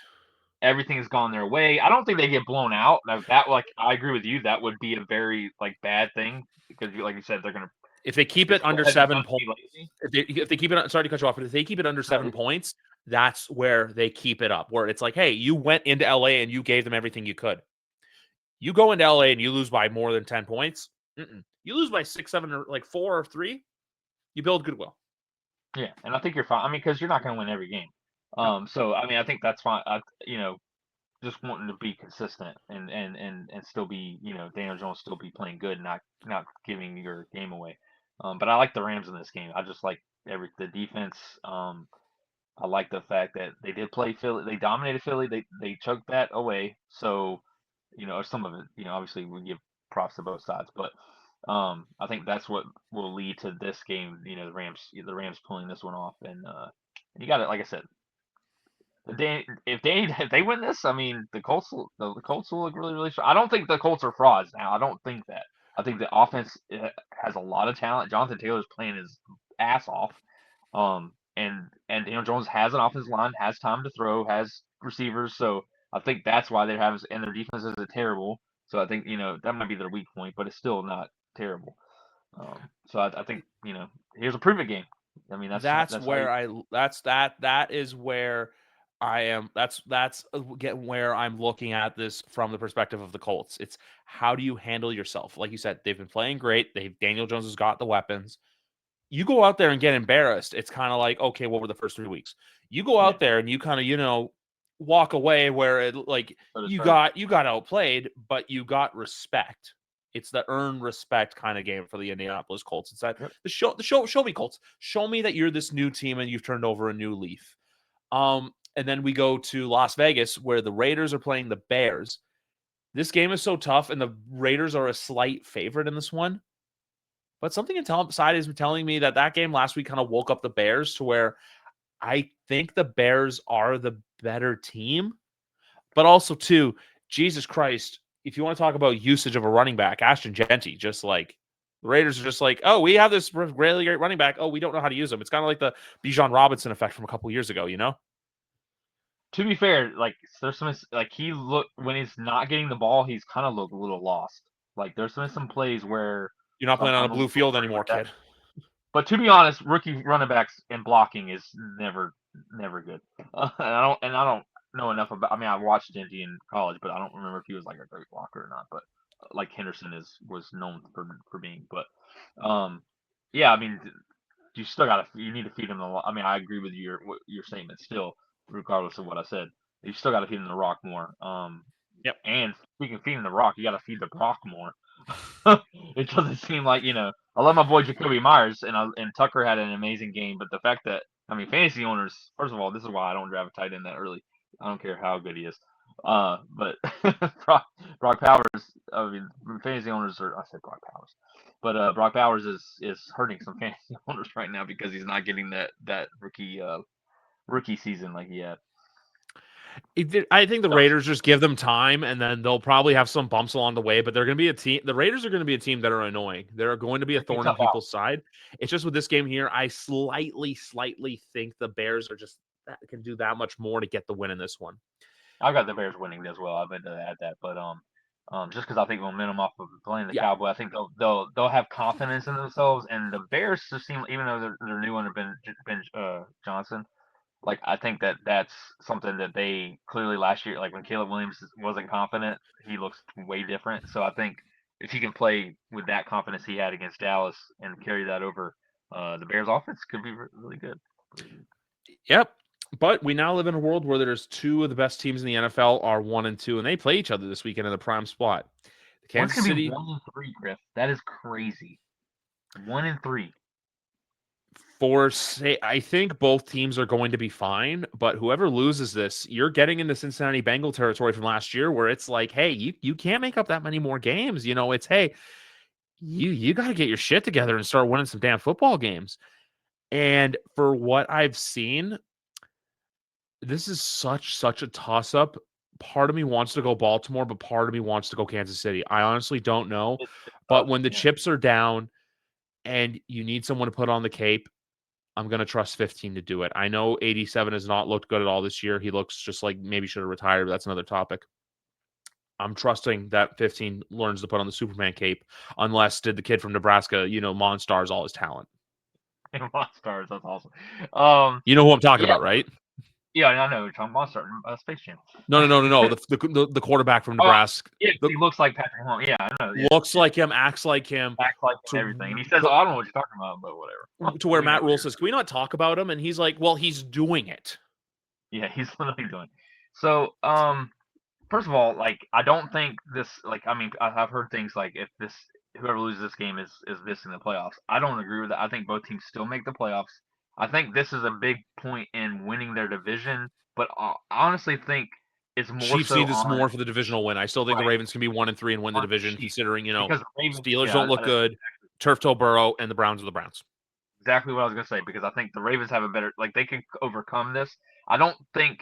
Everything's gone their way. I don't think they get blown out. Like I agree with you. That would be a very like bad thing because like you said, they're gonna. If they keep it under 7 points, if they keep it, sorry to cut you off, but if they keep it under 7 points, that's where they keep it up. Where it's like, hey, you went into LA and you gave them everything you could. You go into LA and you lose by more than 10 points. You lose by 6, 7, or like 4 or 3. You build goodwill. Yeah, and I think you're fine. I mean, because you're not going to win every game. So I mean, I think that's fine. Just wanting to be consistent and still be, Daniel Jones still be playing good, not giving your game away. But I like the Rams in this game. I just like the defense. I like the fact that they did play Philly. They dominated Philly. They choked that away. So, some of it, obviously we give props to both sides, but I think that's what will lead to this game. The Rams pulling this one off, and you got it. Like I said, if they win this, I mean the Colts will look really really strong. I don't think the Colts are frauds now. I don't think that. I think the offense has a lot of talent. Jonathan Taylor's playing his ass off. And Jones has an offensive line, has time to throw, has receivers. So I think that's why they have, and their defense isn't terrible. So I think that might be their weak point, but it's still not terrible. So I think here's a prove it game. I mean that's where that is where I am. That's where I'm looking at this from the perspective of the Colts. It's how do you handle yourself? Like you said, they've been playing great. Daniel Jones has got the weapons. You go out there and get embarrassed. It's kind of like, okay, what were the first 3 weeks? You go out there and you kind of, walk away where it like you got outplayed, but you got respect. It's the earn respect kind of game for the Indianapolis Colts. It's that the show me Colts. Show me that you're this new team and you've turned over a new leaf. And then we go to Las Vegas where the Raiders are playing the Bears. This game is so tough, and the Raiders are a slight favorite in this one. But something inside is telling me that game last week kind of woke up the Bears to where I think the Bears are the better team. But also, too, Jesus Christ, if you want to talk about usage of a running back, Ashton Genty, just like the Raiders are just like, oh, we have this really great running back. Oh, we don't know how to use him. It's kind of like the Bijan Robinson effect from a couple years ago, To be fair, like there's some like when he's not getting the ball, he's kind of looked a little lost. Like there's some plays where you're not playing on a blue field anymore, kid. But to be honest, rookie running backs and blocking is never never good. And I don't know enough about. I mean, I watched Indy in college, but I don't remember if he was like a great blocker or not. But like Henderson was known for being. But yeah, I mean, you need to feed him the. I mean, I agree with your statement still, regardless of what I said. You still got to feed him the rock more. Yep. And speaking of feeding the rock, you got to feed the Brock more. It doesn't seem like I love my boy Jacoby Myers, and Tucker had an amazing game, but the fact that fantasy owners, first of all, this is why I don't draft a tight end that early. I don't care how good he is. But Brock Powers, I mean, fantasy owners are. I said Brock Powers, but Brock Powers is hurting some fantasy owners right now because he's not getting that rookie season like he had. I think the Raiders just give them time, and then they'll probably have some bumps along the way. But they're going to be a team. The Raiders are going to be a team that are annoying. They're going to be a thorn in people's side. It's just with this game here, I slightly think the Bears are just can do that much more to get the win in this one. I've got the Bears winning as well. I've been to add that, but just because I think momentum off of playing the Cowboys, I think they'll have confidence in themselves. And the Bears just seem, even though they're new under Ben Johnson, like I think that's something that they clearly last year, like when Caleb Williams wasn't confident, he looks way different. So I think if he can play with that confidence he had against Dallas and carry that over, the Bears offense could be really good. Yep. But we now live in a world where there's two of the best teams in the NFL are 1-2, and they play each other this weekend in the prime spot. Kansas City 1-3, Griff. That is crazy. 1-3. I think both teams are going to be fine, but whoever loses this, you're getting into Cincinnati Bengal territory from last year, where it's like, hey, you can't make up that many more games. It's hey, you got to get your shit together and start winning some damn football games. And for what I've seen, this is such a toss up. Part of me wants to go Baltimore, but part of me wants to go Kansas City. I honestly don't know. But when the chips are down and you need someone to put on the cape, I'm going to trust 15 to do it. I know 87 has not looked good at all this year. He looks just like maybe should have retired, but that's another topic. I'm trusting that 15 learns to put on the Superman cape, unless did the kid from Nebraska, Monstars all his talent. Monstars, that's awesome. You know who I'm talking about, right? Yeah, I know. Monster, Space Jam. No. The quarterback from Nebraska. Yeah, he looks like Patrick Mahomes. Yeah, I know. Yeah. Looks like him, acts like him. Acts like him, everything. And he says, I don't know what you're talking about, but whatever. To where Matt Rule says, can we not talk about him? And he's like, well, he's doing it. Yeah, he's literally doing it. So, first of all, like, I don't think this, like, I mean, I've heard things like if whoever loses this game is missing the playoffs. I don't agree with that. I think both teams still make the playoffs. I think this is a big point in winning their division, but I honestly think it's more Chiefs need this more for the divisional win. I still think the Ravens can be 1-3 and win the division, considering, because Steelers don't look good, Turf Toe Burrow, and the Browns are the Browns. Exactly what I was going to say, because I think the Ravens have a better, like, they can overcome this. I don't think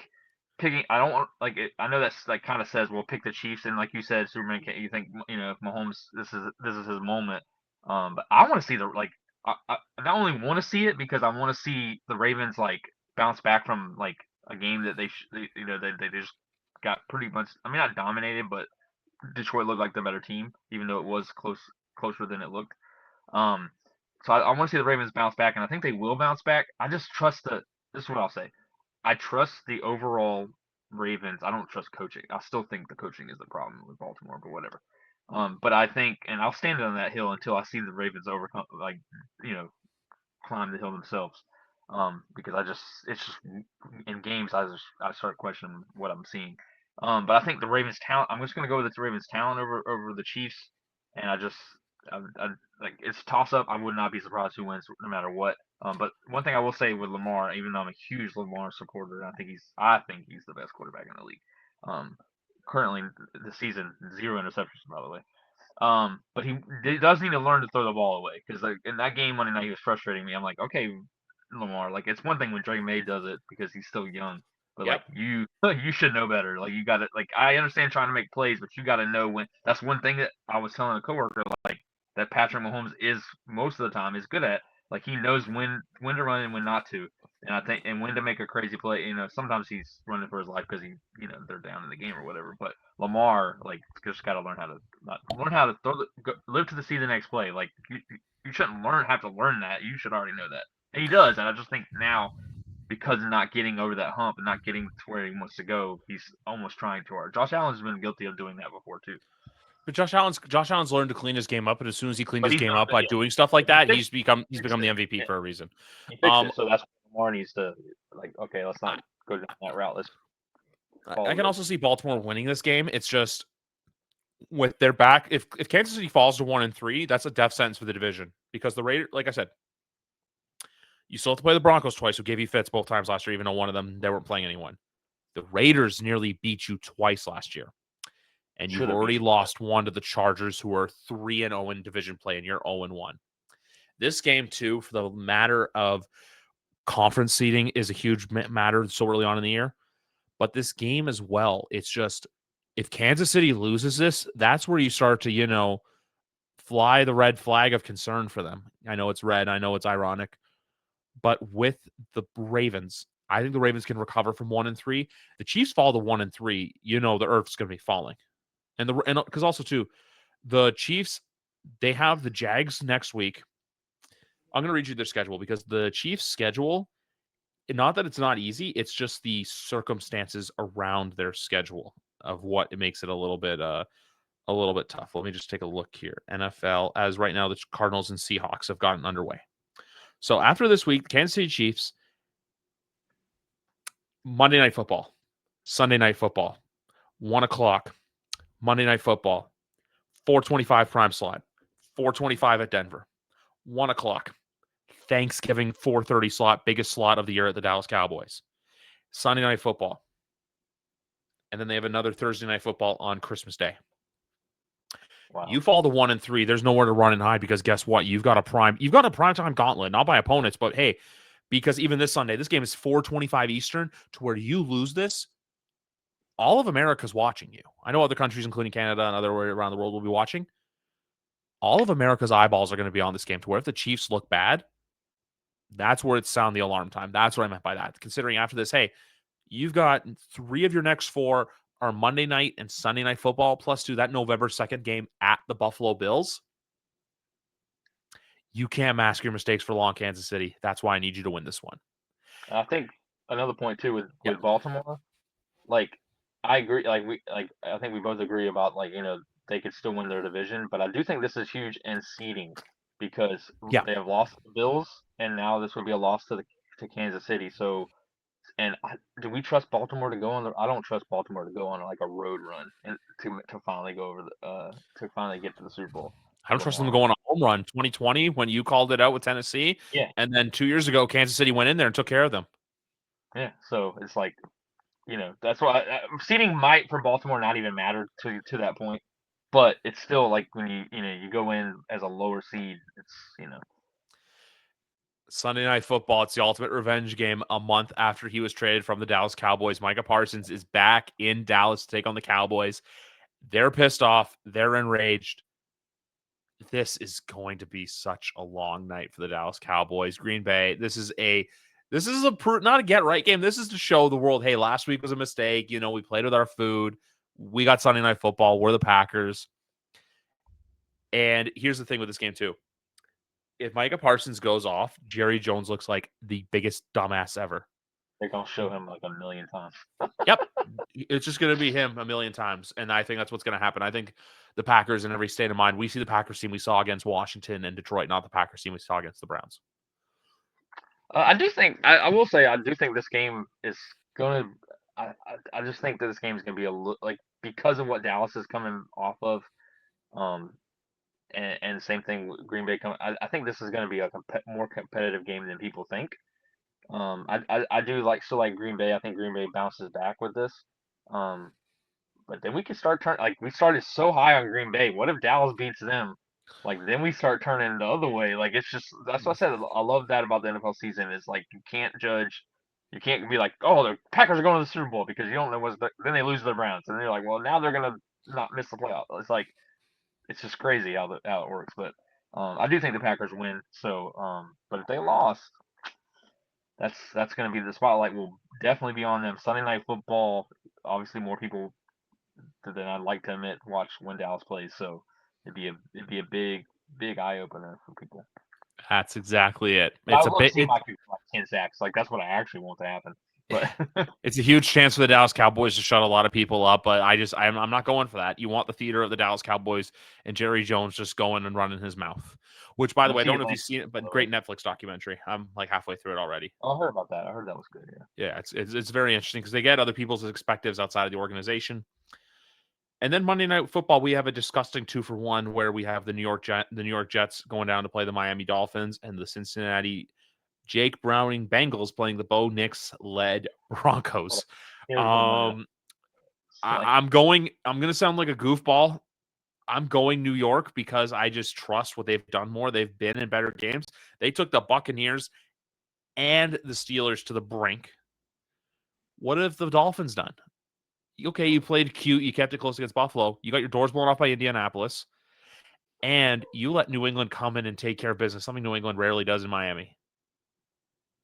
I don't want, like, I know that's, like, kind of says, well, pick the Chiefs, and like you said, Superman, you think, if Mahomes, this is his moment. But I want to see I not only want to see it because I want to see the Ravens, like, bounce back from, like, a game that they just got pretty much, I mean, not dominated, but Detroit looked like the better team, even though it was closer than it looked. So I want to see the Ravens bounce back, and I think they will bounce back. I just trust this is what I'll say. I trust the overall Ravens. I don't trust coaching. I still think the coaching is the problem with Baltimore, but whatever. But I think, and I'll stand on that hill until I see the Ravens overcome, like, climb the hill themselves. Because it's just in games, I start questioning what I'm seeing. But I think the Ravens talent. I'm just gonna go with the Ravens talent over the Chiefs, and I like, it's a toss up. I would not be surprised who wins no matter what. But one thing I will say with Lamar, even though I'm a huge Lamar supporter, I think he's the best quarterback in the league. Currently this season, 0 interceptions, by the way. But he does need to learn to throw the ball away, because, like, in that game Monday night, he was frustrating me. I'm like, okay, Lamar, like, it's one thing when Drake May does it because he's still young, but like, you should know better. Like, you got to, like, I understand trying to make plays, but you got to know when. That's one thing that I was telling a coworker, like, that Patrick Mahomes is most of the time is good at. Like, he knows when to run and when not to, and I think, and when to make a crazy play. Sometimes he's running for his life because they're down in the game or whatever. But Lamar, like, just got to learn how to live to see the next play. Like, you shouldn't have to learn that. You should already know that, and he does. And I just think now, because of not getting over that hump and not getting to where he wants to go, he's almost trying too hard. Josh Allen's been guilty of doing that before too. But Josh Allen's learned to clean his game up, and as soon as he cleaned But his he's game done up it. by Yeah, doing stuff like but he that, fixed, he's become the MVP it. for a reason. He fixed it. So that's why Lamar needs to like, okay, let's not go down that route. Let's I follow can this. also see Baltimore winning this game. It's just with their back. If Kansas City falls to 1-3, that's a death sentence for the division because the Raiders, like I said, you still have to play the Broncos twice, who gave you fits both times last year, even though one of them they weren't playing anyone. The Raiders nearly beat you twice last year, and you've Should have beat already you. lost one to the Chargers, who are 3-0 in division play, and you're 0-1. This game, too, for the matter of conference seeding, is a huge matter so early on in the year. But this game as well, it's just if Kansas City loses this, that's where you start to, fly the red flag of concern for them. I know it's red. I know it's ironic. But with the Ravens, I think the Ravens can recover from 1-3. The Chiefs fall to 1-3. The earth's going to be falling. And because also, too, the Chiefs, they have the Jags next week. I'm going to read you their schedule because the Chiefs' schedule, not that it's not easy, it's just the circumstances around their schedule of what it makes it a little bit tough. Let me just take a look here. NFL, as right now, the Cardinals and Seahawks have gotten underway. So after this week, Kansas City Chiefs, Monday Night Football, Sunday Night Football, 1 o'clock, Monday Night Football, 4:25 prime slot, 4:25 at Denver, 1 o'clock, Thanksgiving 4:30 slot, biggest slot of the year at the Dallas Cowboys, Sunday Night Football, and then they have another Thursday Night Football on Christmas Day. Wow. You fall to 1-3. There's nowhere to run and hide because guess what? You've got a primetime gauntlet, not by opponents, but hey, because even this Sunday, this game is 4:25 Eastern, to where you lose this, all of America's watching you. I know other countries, including Canada and other around the world, will be watching. All of America's eyeballs are going to be on this game, to where if the Chiefs look bad, that's where it's sound the alarm time. That's what I meant by that. Considering after this, hey, you've got 3 of your next 4 are Monday night and Sunday Night Football, plus that November 2nd game at the Buffalo Bills. You can't mask your mistakes for long, Kansas City. That's why I need you to win this one. I think another point too with Yep. Baltimore, like I agree. I think we both agree about they could still win their division, but I do think this is huge in seeding because Yeah. they have lost the Bills, and now this would be a loss to Kansas City. So, do we trust Baltimore to go on I don't trust Baltimore to go on like a road run and to finally go over to finally get to the Super Bowl. I don't trust them to Lamar. go on a home run. 2020, when you called it out with Tennessee, Yeah, and then 2 years ago, Kansas City went in there and took care of them. yeah. So it's like that's why seeding might for Baltimore not even matter to that point, but it's still like when you go in as a lower seed, it's. Sunday Night Football, it's the ultimate revenge game a month after he was traded from the Dallas Cowboys. Micah Parsons is back in Dallas to take on the Cowboys. They're pissed off. They're enraged. This is going to be such a long night for the Dallas Cowboys. Green Bay, this is not a get right game. This is to show the world, hey, last week was a mistake. We played with our food. We got Sunday Night Football. We're the Packers. And here's the thing with this game, too. If Micah Parsons goes off, Jerry Jones looks like the biggest dumbass ever. They're gonna show him like a million times. Yep. It's just going to be him a million times. And I think that's what's going to happen. I think the Packers, in every state of mind, we see the Packers team we saw against Washington and Detroit, not the Packers team we saw against the Browns. I do think I will say I do think this game is gonna. I just think that this game is gonna be like because of what Dallas is coming off of, um, and same thing with Green Bay coming. I think this is gonna be a more competitive game than people think. I do like Green Bay. I think Green Bay bounces back with this. Um, but then we can start turning like we started so high on Green Bay. What if Dallas beats them? Like then we start turning the other way. Like it's just that's what I said. I love that about the NFL season is like you can't judge. You can't be like, oh, the Packers are going to the Super Bowl because you don't know then they lose to the Browns and then you're like, well, now they're gonna not miss the playoff. It's like it's just crazy how it works. But I do think the Packers win. So but if they lost, that's going to be the spotlight will definitely be on them. Sunday Night Football. Obviously, more people than I'd like to admit watch when Dallas plays. So it'd be a big eye opener for people. That's exactly it. But I It's a would love to bit. see Mike like 10 sacks. Like that's what I actually want to happen. But It's a huge chance for the Dallas Cowboys to shut a lot of people up, but I'm not going for that. You want the theater of the Dallas Cowboys and Jerry Jones just going and running his mouth. Which, by the we'll way, I see don't know if Atlanta. you've seen it, but great Netflix documentary. I'm like halfway through it already. Oh, I heard about that. I heard that was good. Yeah. Yeah, it's very interesting because they get other people's perspectives outside of the organization. And then Monday Night Football, we have a disgusting 2-for-1 where we have the New York Jets going down to play the Miami Dolphins and the Cincinnati Jake Browning Bengals playing the Bo Nix led Broncos. Terrible lineup. I'm going to sound like a goofball. I'm going New York because I just trust what they've done more. They've been in better games. They took the Buccaneers and the Steelers to the brink. What have the Dolphins done? Okay, you played cute. You kept it close against Buffalo. You got your doors blown off by Indianapolis. And you let New England come in and take care of business, something New England rarely does in Miami.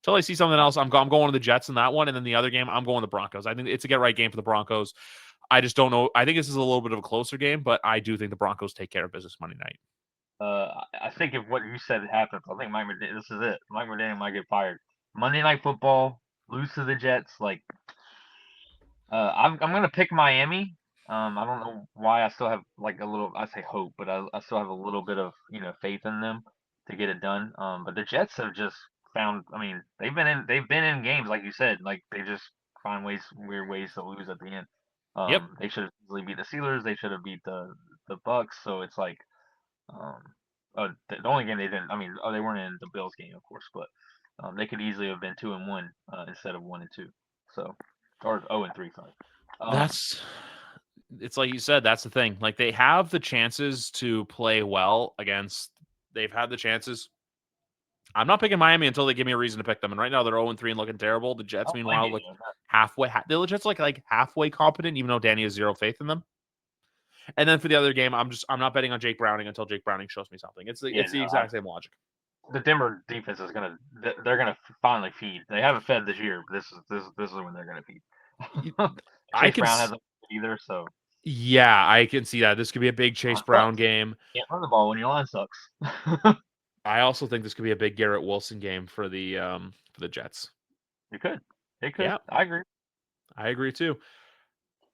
Until I see something else, I'm going to the Jets in that one. And then the other game, I'm going to the Broncos. I think it's a get-right game for the Broncos. I just don't know. I think this is a little bit of a closer game, but I do think the Broncos take care of business Monday night. I think if what you said happens, I think this is it. Mike McDaniel might get fired. Monday Night Football, lose to the Jets. Like, I'm gonna pick Miami. I don't know why I still have like a little. I say hope, but I still have a little bit of faith in them to get it done. But the Jets have just found. I mean, they've been in games like you said. Like they just find weird ways to lose at the end. Yep. They should have easily beat the Steelers. They should have beat the Bucks. So it's like, um, the only game they didn't. I mean, they weren't in the Bills game, of course, but they could easily have been 2-1 instead of 1-2. So, or 0-3, sorry. It's like you said, that's the thing. Like they have the chances to play well against. They've had the chances. I'm not picking Miami until they give me a reason to pick them. And right now they're 0-3 and looking terrible. The Jets, meanwhile, look halfway. The Jets like halfway competent, even though Danny has zero faith in them. And then for the other game, I'm not betting on Jake Browning until Jake Browning shows me something. It's the exact same logic. The Denver defense is they're gonna finally feed. They haven't fed this year, but this is when they're gonna feed. Chase Brown hasn't either, so yeah, I can see that. This could be a big Chase Brown game. Can't run the ball when your line sucks. I also think this could be a big Garrett Wilson game for the Jets. It could. Yeah, I agree. I agree too.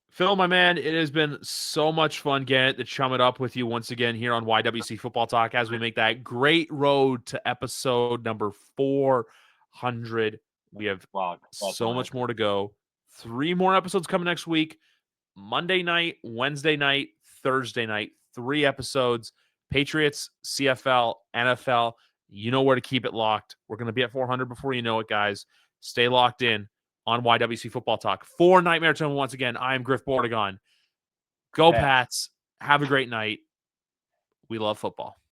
Phil, my man, it has been so much fun getting to chum it up with you once again here on YWC Football Talk as we make that great road to episode number 400. We have so much more to go. 3 more episodes coming next week. Monday night, Wednesday night, Thursday night. 3 episodes. Patriots, CFL, NFL. You know where to keep it locked. We're going to be at 400 before you know it, guys. Stay locked in on YWC Football Talk. For Nytemare Tone, once again, I am Griff Bordegon. Go Pats. Have a great night. We love football.